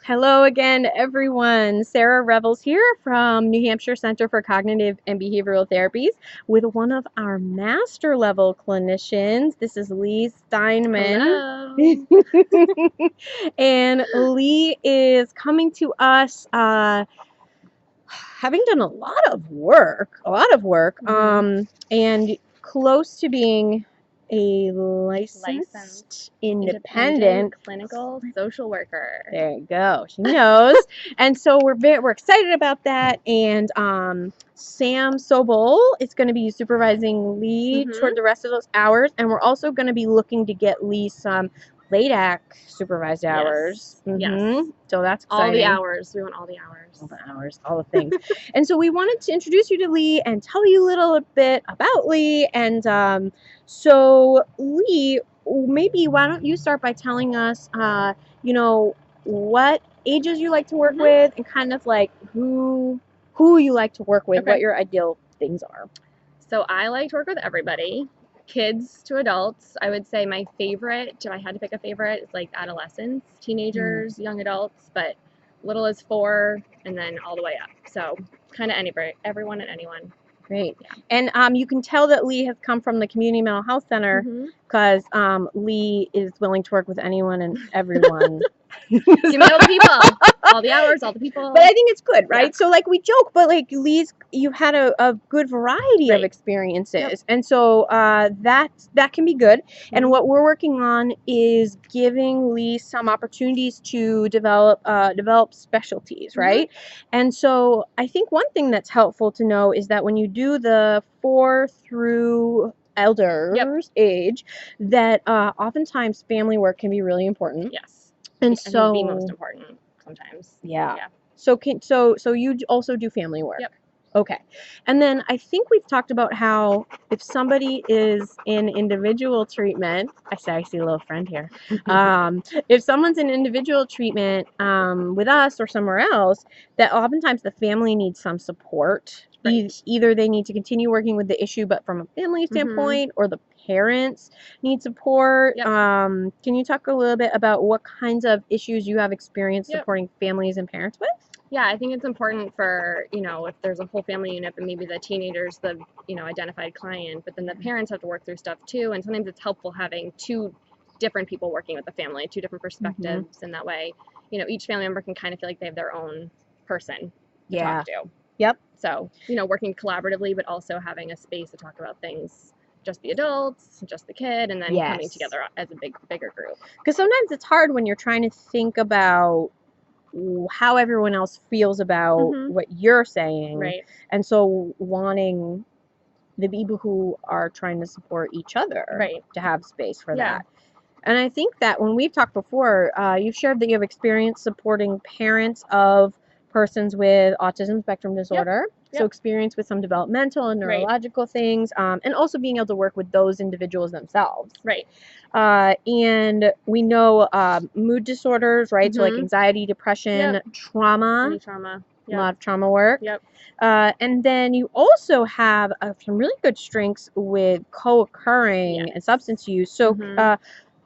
Hello again, everyone. Sarah Revels here from New Hampshire Center for Cognitive and Behavioral Therapies with one of our master level clinicians. This is Leigh Steinman. Hello. And Leigh is coming to us having done a lot of work, and close to being a licensed independent clinical social worker. There you go. She knows. And so we're excited about that. And Sam Sobol is going to be supervising Leigh toward the rest of those hours. And we're also going to be looking to get Leigh some LADAC supervised hours. Yes. So that's exciting. All the hours. We want all the hours. All the hours, all the things. And so we wanted to introduce you to Leigh and tell you a little bit about Leigh. And so Leigh, maybe why don't you start by telling us, what ages you like to work with and kind of like who you like to work with, what your ideal things are. So I like to work with everybody, kids to adults. I would say my favorite, if I had to pick a favorite, is like adolescents, teenagers, young adults, but little as 4 and then all the way up. So kind of everyone and anyone. Great. Yeah. And you can tell that Leigh has come from the Community Mental Health Center because Leigh is willing to work with anyone and everyone. Give me all the people, all the hours, all the people. But I think it's good, right? Yeah. So like we joke, but like Leigh's, you've had a good variety of experiences, and so that can be good. And what we're working on is giving Leigh some opportunities to develop specialties, right? And so I think one thing that's helpful to know is that when you do the 4 through elders age, that oftentimes family work can be really important. Yes. And so the most important sometimes. Yeah. So you also do family work. Yep. Okay. And then I think we've talked about how if somebody is in individual treatment, I see a little friend here. If someone's in individual treatment with us or somewhere else, that oftentimes the family needs some support. Either they need to continue working with the issue, but from a family standpoint, or the parents need support. Can you talk a little bit about what kinds of issues you have experience supporting families and parents with? Yeah, I think it's important for, if there's a whole family unit, but maybe the teenager's the, identified client, but then the parents have to work through stuff too. And sometimes it's helpful having 2 different people working with the family, 2 different perspectives. And that way, each family member can kind of feel like they have their own person to talk to. Yep. So, working collaboratively, but also having a space to talk about things, just the adults, just the kid, and then coming together as a bigger group. Because sometimes it's hard when you're trying to think about how everyone else feels about what you're saying. Right. And so wanting the people who are trying to support each other to have space for that. And I think that when we've talked before, you've shared that you have experience supporting parents of persons with autism spectrum disorder. So experience with some developmental and neurological things, and also being able to work with those individuals themselves. Right. And we know mood disorders, right? So like anxiety, depression, trauma. Any trauma. A lot of trauma work. Yep. And then you also have some really good strengths with co-occurring and substance use. So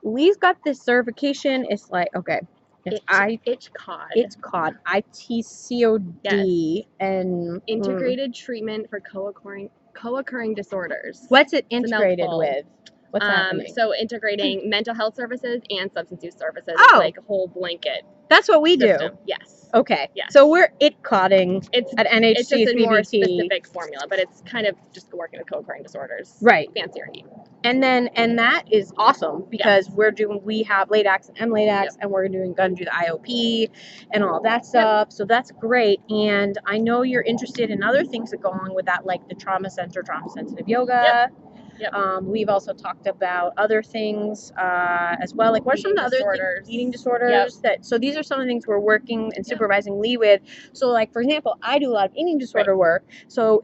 Leigh's got this certification. It's like, okay, it's COD. It's COD. ITCOD. And integrated treatment for co-occurring disorders. What's it integrated with? What's happening? So integrating mental health services and substance use services, like a whole blanket. That's what we system. do. Yes. Okay. Yes. So we're coding at NHC. It's just a more specific formula, but it's kind of just working with co-occurring disorders. Right. Fancier. And that is awesome because we have LADACs and MLADACs, and we're gonna do the IOP and all that stuff. So that's great. And I know you're interested in other things that go along with that, like the trauma sensitive yoga. We've also talked about other things as well. Like what are some of the other things? Eating disorders. So these are some of the things we're working and supervising Leigh with. So like, for example, I do a lot of eating disorder work. So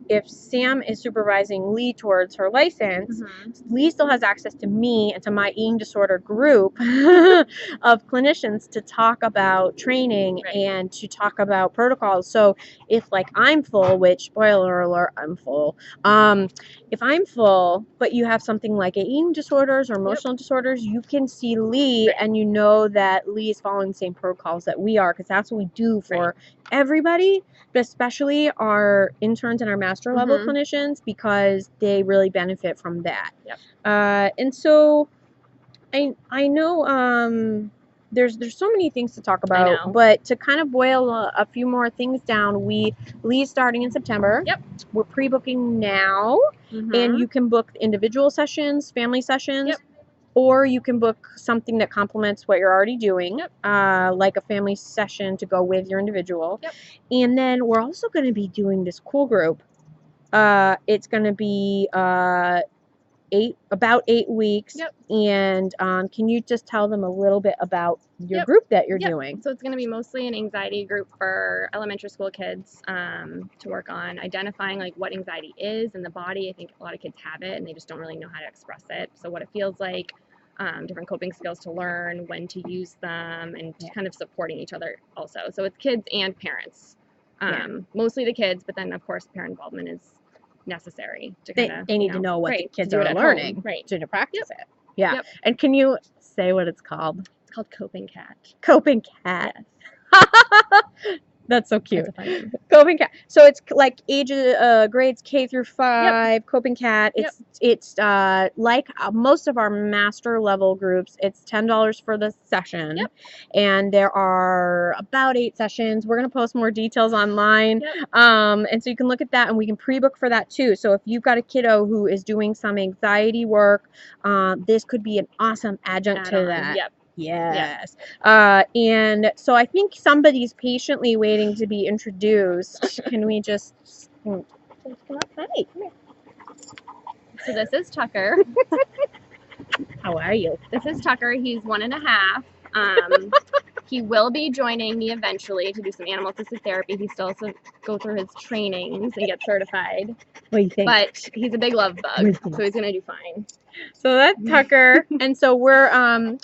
if Sam is supervising Leigh towards her license, Leigh still has access to me and to my eating disorder group of clinicians to talk about training and to talk about protocols. So if like I'm full, which spoiler alert, I'm full. If I'm full, but you have something like eating disorders or emotional disorders, you can see Leigh and you know that Leigh is following the same protocols that we are, because that's what we do for everybody, but especially our interns and our master level clinicians, because they really benefit from that. And so I know there's so many things to talk about, but to kind of boil a few more things down, Leigh's starting in September. We're pre-booking now, and you can book individual sessions, family sessions, or you can book something that complements what you're already doing, like a family session to go with your individual. And then we're also going to be doing this cool group. It's going to be about 8 weeks. And can you just tell them a little bit about your group that you're doing? So it's going to be mostly an anxiety group for elementary school kids, to work on identifying like what anxiety is in the body. I think a lot of kids have it and they just don't really know how to express it. So what it feels like, different coping skills to learn, when to use them, and kind of supporting each other also. So it's kids and parents, mostly the kids, but then of course parent involvement is necessary to kind of, they need to know what the kids are learning to practice it. And can you say what it's called? It's called Coping Cat. Coping Cat. That's so cute. Coping Cat. So it's like grades K through 5. Coping Cat. It's like most of our master level groups. It's $10 for the session, and there are about 8 sessions. We're gonna post more details online, and so you can look at that, and we can pre-book for that too. So if you've got a kiddo who is doing some anxiety work, this could be an awesome adjunct to that. Yes. And so I think somebody's patiently waiting to be introduced. Can we just come up? Hi, come here. So this is Tucker. How are you? This is Tucker. He's 1.5. He will be joining me eventually to do some animal assisted therapy. He still has to go through his trainings and get certified. What do you think? But he's a big love bug, so he's gonna do fine. So that's Tucker, and so we're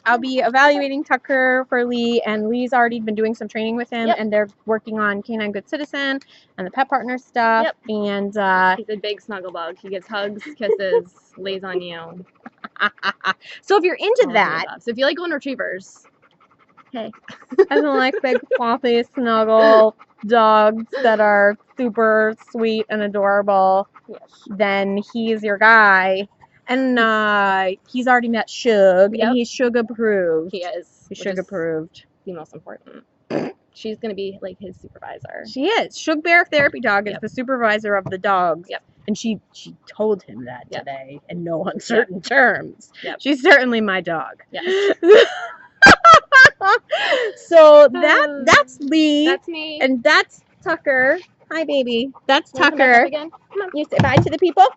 I'll be evaluating Tucker for Leigh, and Leigh's already been doing some training with him, and they're working on Canine Good Citizen and the pet partner stuff. And he's a big snuggle bug. He gives hugs, kisses, lays on you. So if you're into that, so if you like golden retrievers, hey, I don't like big fluffy snuggle dogs that are super sweet and adorable, then he's your guy. And he's already met Shug, and he's Shug approved. He is. He's Shug approved. The most important. She's gonna be like his supervisor. She is. Shug Bear Therapy Dog is the supervisor of the dogs. And she told him that today in no uncertain terms. She's certainly my dog. So that's Leigh. That's me. And that's Tucker. Hi, baby. That's Tucker. Come on. You say bye to the people.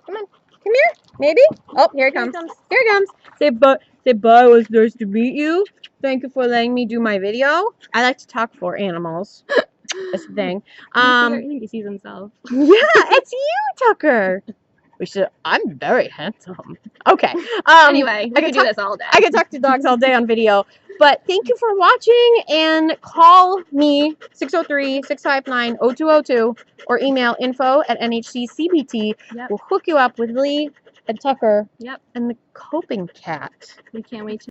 Come on. Come here. Maybe. Oh, here he comes. Here he comes. Say bye. Say bye. It was nice to meet you. Thank you for letting me do my video. I like to talk for animals. That's the thing. I think he sees himself. Yeah, it's you, Tucker. I'm very handsome. Okay. Anyway, we could do this all day. I could talk to dogs all day on video. But thank you for watching, and call me 603-659-0202 or email info@nhccbt. We'll hook you up with Leigh and Tucker and the Coping Cat. We can't wait to